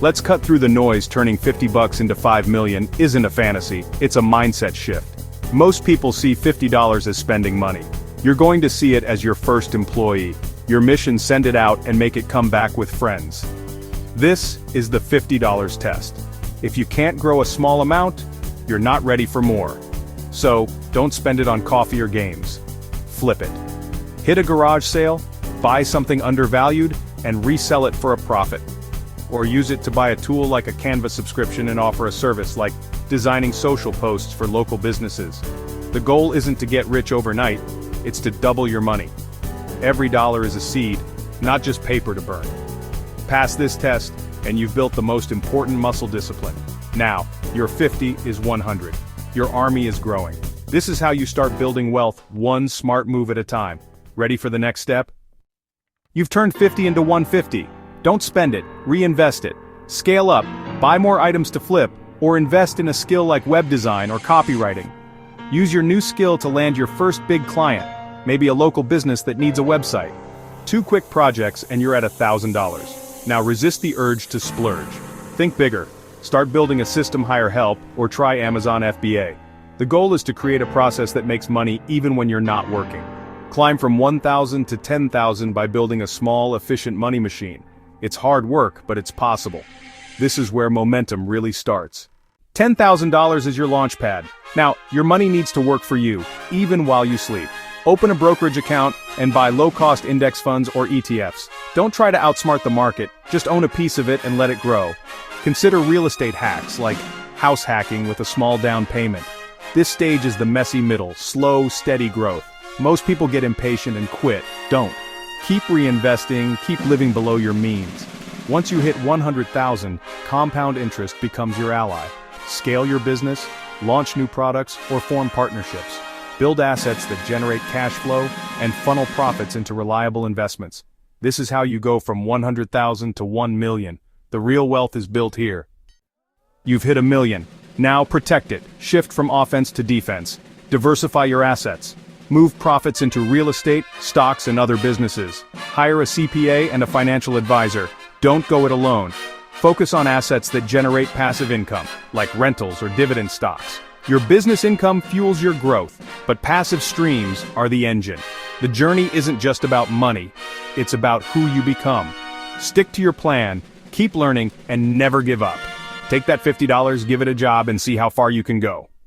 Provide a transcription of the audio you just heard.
Let's cut through the noise. Turning 50 bucks into 5 million isn't a fantasy, it's a mindset shift. Most people see $50 as spending money. You're going to see it as your first employee. Your mission: send it out and make it come back with friends. This is the $50 test. If you can't grow a small amount, you're not ready for more. So, don't spend it on coffee or games. Flip it. Hit a garage sale, buy something undervalued, and resell it for a profit. Or use it to buy a tool like a Canva subscription and offer a service like designing social posts for local businesses. The goal isn't to get rich overnight, it's to double your money. Every dollar is a seed, not just paper to burn. Pass this test, and you've built the most important muscle discipline. Now, your 50 is 100. Your army is growing. This is how you start building wealth, one smart move at a time. Ready for the next step? You've turned 50 into 150. Don't spend it, reinvest it. Scale up, buy more items to flip, or invest in a skill like web design or copywriting. Use your new skill to land your first big client, maybe a local business that needs a website. 2 quick projects and you're at $1,000. Now resist the urge to splurge. Think bigger. Start building a system, hire help, or try Amazon FBA. The goal is to create a process that makes money even when you're not working. Climb from 1,000 to 10,000 by building a small, efficient money machine. It's hard work, but it's possible. This is where momentum really starts. $10,000 is your launch pad. Now, your money needs to work for you, even while you sleep. Open a brokerage account and buy low-cost index funds or ETFs. Don't try to outsmart the market, just own a piece of it and let it grow. Consider real estate hacks like house hacking with a small down payment. This stage is the messy middle, slow, steady growth. Most people get impatient and quit. Don't. Keep reinvesting, keep living below your means. Once you hit 100,000, compound interest becomes your ally. Scale your business, launch new products, or form partnerships. Build assets that generate cash flow and funnel profits into reliable investments. This is how you go from 100,000 to 1 million. The real wealth is built here. You've hit 1 million. Now protect it. Shift from offense to defense. Diversify your assets. Move profits into real estate, stocks, and other businesses. Hire a CPA and a financial advisor. Don't go it alone. Focus on assets that generate passive income, like rentals or dividend stocks. Your business income fuels your growth, but passive streams are the engine. The journey isn't just about money, it's about who you become. Stick to your plan, keep learning, and never give up. Take that $50, give it a job, and see how far you can go.